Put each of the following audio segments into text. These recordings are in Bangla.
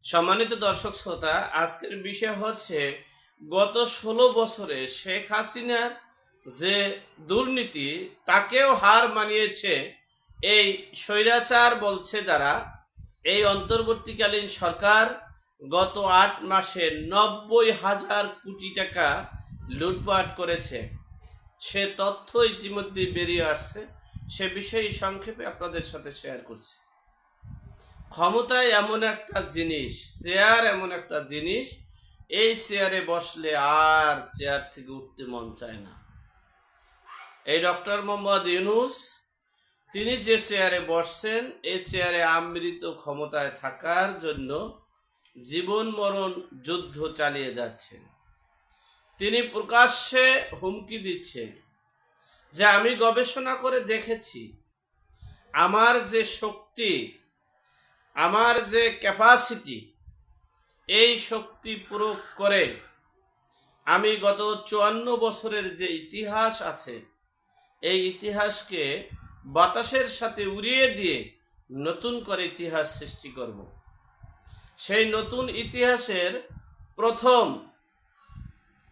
সম্মানিত দর্শক শ্রোতা, আজকের বিষয় হচ্ছে গত 16 বছরে শেখ হাসিনার যে দুর্নীতি তাকেও হার মানিয়েছে এই স্বৈরাচার বলছে যারা। এই অন্তর্বর্তীকালীন সরকার গত 8 মাসে 90,000 কোটি টাকা লুটপাট করেছে। সে তথ্য ইতিমধ্যে বেরিয়ে আসছে, সে বিষয়ে সংক্ষেপে আপনাদের সাথে শেয়ার করছি। ক্ষমতায় এমন একটা জিনিস, চেয়ার এমন একটা জিনিস, এই চেয়ারে বসলে আর চেয়ার থেকে উঠতে মন চায় না। এই ডক্টর মোহাম্মদ ইউনূস তিনি যে চেয়ারে বসছেন, এই চেয়ারে আমৃত ক্ষমতায় থাকার জন্য জীবন মরণ যুদ্ধ চালিয়ে যাচ্ছেন। তিনি প্রকাশ্যে হুমকি দিচ্ছেন যে আমি গবেষণা করে দেখেছি, আমার যে শক্তি, আমার যে ক্যাপাসিটি, এই শক্তি প্রয়োগ করে আমি গত 54 বছরের যে ইতিহাস আছে, এই ইতিহাসকে বাতাসের সাথে উড়িয়ে দিয়ে নতুন করে ইতিহাস সৃষ্টি করব। সেই নতুন ইতিহাসের প্রথম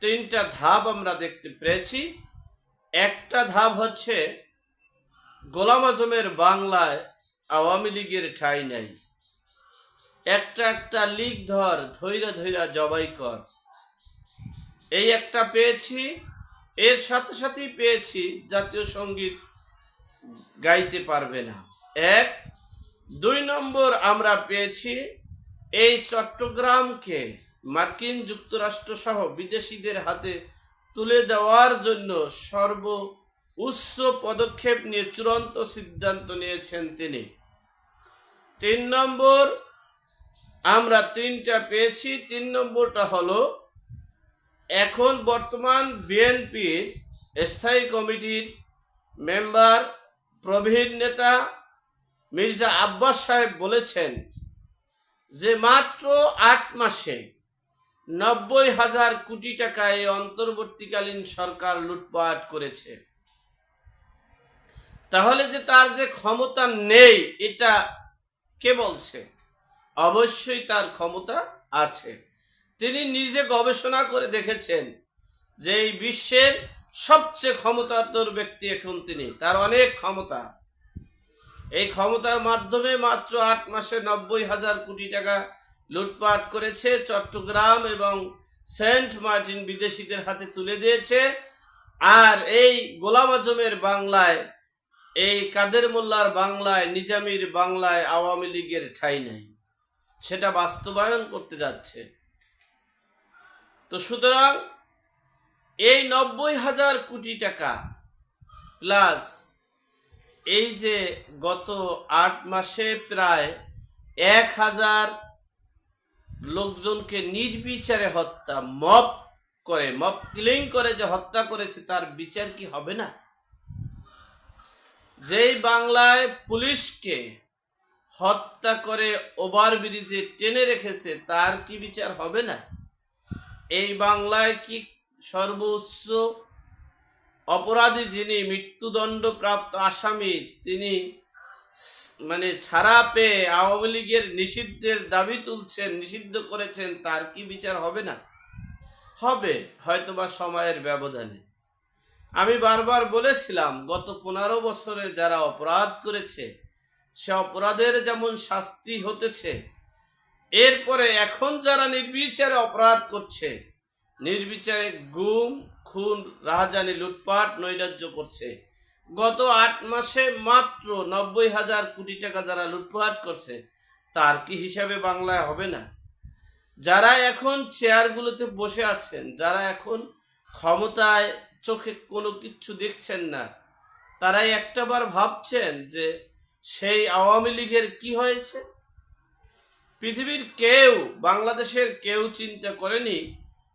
3টা ধাপ আমরা দেখতে পেয়েছি। একটা ধাপ হচ্ছে গোলাম আজমের বাংলায় আওয়ামী লীগের ঠাঁই নাই। একটা একটা লীগ ধর, ধৈরা ধৈরা জবাই কর, এই একটা পেয়েছি। এর সাথে সাথেই পেয়েছি জাতীয় সঙ্গীত গাইতে পারবে না। 1, 2 নম্বর আমরা পেয়েছি এই চট্টগ্রামকে মার্কিন যুক্তরাষ্ট্র সহ বিদেশিদের হাতে তুলে দেওয়ার জন্য সর্বোচ্চ পদক্ষেপ নিয়ে চূড়ান্ত সিদ্ধান্ত নিয়েছেন তিনি। 3 নম্বর আমরা 3টা পেয়েছি। 3 নম্বরটা হলো এখন বর্তমান বিএনপির স্থায়ী কমিটির মেম্বার প্রবীণ নেতা মির্জা আব্বাস সাহেব বলেছেন যে মাত্র 8 মাসে 90,000 কোটি টাকা এই অন্তর্বর্তীকালীন সরকার লুটপাট করেছে। তাহলে যে তার যে ক্ষমতা নেই এটা কে বলছে? অবশ্যই তার ক্ষমতা আছে। তিনি নিজে গবেষণা করে দেখেছেন যে এই বিশ্বের সবচেয়ে ক্ষমতাধর ব্যক্তি এখন তিনি, তার অনেক ক্ষমতা। এই ক্ষমতার মাধ্যমে মাত্র 8 মাসে 90,000 কোটি টাকা লুটপাট করেছে, চট্টগ্রাম এবং সেন্ট মার্টিন বিদেশিদের হাতে তুলে দিয়েছে। আর এই গোলাম আজমের বাংলায়, এই কাদের মোল্লার বাংলায়, নিজামীর বাংলায় আওয়ামী লীগের ঠাঁই নেই, সেটা বাস্তবায়ন করতে যাচ্ছে। তো সুতরাং এই 90,000 কোটি টাকা প্লাস এই যে গত 8 মাসে প্রায় 1,000 লোকজনকে নির্বিচারে হত্যা, মব কিলিং করে যে হত্যা করেছে, তার বিচার কি হবে না? যেই বাংলায় পুলিশকে হত্যা করে ওভারব্রিজে টেনে রেখেছে, তার কি বিচার হবে না? এই বাংলায় কি সর্বোচ্চ অপরাধী যিনি মৃত্যুদণ্ডপ্রাপ্ত আসামি, তিনি ছাড়া পেয়ে আওয়ামী লীগের নিষিদ্ধের দাবি তুলছেন, নিষিদ্ধ করেছেন, তার কি বিচার হবে না? হবে, হয়তোবা সময়ের ব্যবধানে। আমি বারবার বলেছিলাম গত 15 বছরে যারা অপরাধ করেছে সে অপরাধের যেমন শাস্তি হতেছে, এরপরে এখন যারা নির্বিচারে অপরাধ করছে, নির্বিচারে গুম, খুন, রাহাজানি, লুটপাট, নৈরাজ্য করছে, গত 8 মাসে মাত্র 90,000 কোটি টাকা যারা লুটপাট করছে, তার কি হিসাবে বাংলায় হবে না? যারা এখন চেয়ারগুলোতে বসে আছেন, যারা এখন ক্ষমতায়, চোখে কোনো কিচ্ছু দেখছেন না, তারাই একটাবার ভাবছেন যে সেই আওয়ামী লীগের কি হয়েছে? পৃথিবীর কেউ, বাংলাদেশের কেউ চিন্তা করেনি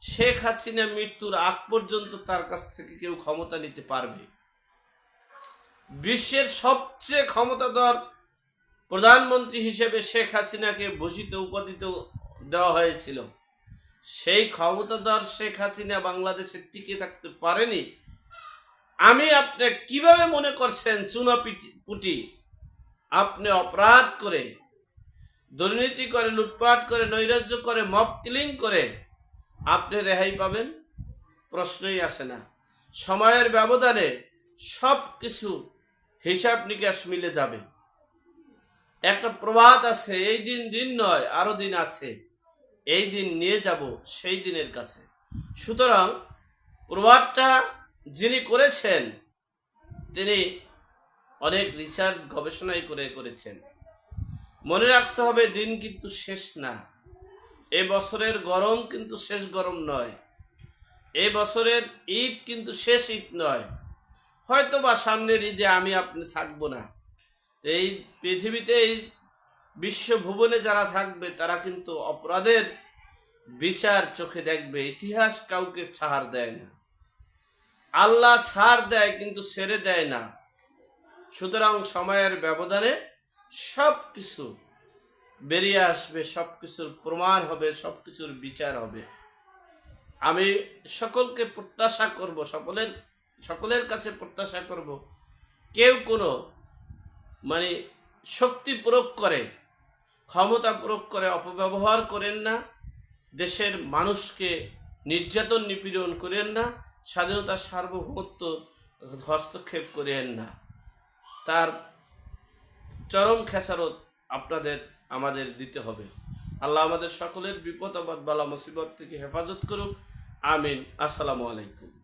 শেখ হাসিনা মৃত্যুর আগ পর্যন্ত তার কাছ থেকে কেউ ক্ষমতা নিতে পারবে। বিশ্বের সবচেয়ে ক্ষমতাধর প্রধানমন্ত্রী হিসেবে শেখ হাসিনাকে ভূষিত উপাধি দেওয়া হয়েছিল। সেই ক্ষমতাধর শেখ হাসিনা বাংলাদেশে টিকে থাকতে পারেনি। আপনি কিভাবে মনে করছেন চুনাপুটি আপনি অপরাধ করে দুর্নীতি করে, লুটপাট করে, নৈরাজ্য করে, মব কিলিং করে আপনি রেহাই পাবেন? প্রশ্নই আসে না। সময়ের ব্যবধানে সব কিছু হিসাব নিকাশ মিলে যাবে। একটা প্রবাদ আছে, এই দিন দিন নয়, আরো দিন আছে, এই দিন নিয়ে যাব সেই দিনের কাছে। সুতরাং প্রবাদটা যিনি করেছেন তিনি অনেক রিসার্চ গবেষণাই করেছেন। মনে রাখতে হবে, দিন কিন্তু শেষ না। এই বছরের গরম কিন্তু শেষ গরম নয়। এই বছরের ঈদ কিন্তু শেষ ঈদ নয়। হয়তো বা সামনের ঈদে আমি আপনি থাকবো না। তো এই পৃথিবীতে, এই বিশ্বভুবনে যারা থাকবে তারা কিন্তু অপরাধের বিচার চোখে দেখবে। ইতিহাস কাউকে ছাড় দেয় না। আল্লাহ ছাড় দেয় কিন্তু ছেড়ে দেয় না। সুতরাং সময়ের ব্যবধানে সব কিছু বেরিয়ে আসবে, সব কিছুর প্রমাণ হবে, সব কিছুর বিচার হবে। আমি সকলকে প্রত্যাশা করব, সকলের কাছে প্রত্যাশা করব, কেউ কোনো শক্তি প্রয়োগ করে, ক্ষমতা প্রয়োগ করে অপব্যবহার করেন না। দেশের মানুষকে নির্যাতন নিপীড়ন করেন না। স্বাধীনতার সার্বভৌমত্ব হস্তক্ষেপ করেন না। তার চরম খেসারত আমাদের দিতে হবে। আল্লাহ আমাদের সকলের বিপদ আপদ বালা মুসিবত থেকে হেফাজত করুক। আমিন। আসসালামু আলাইকুম।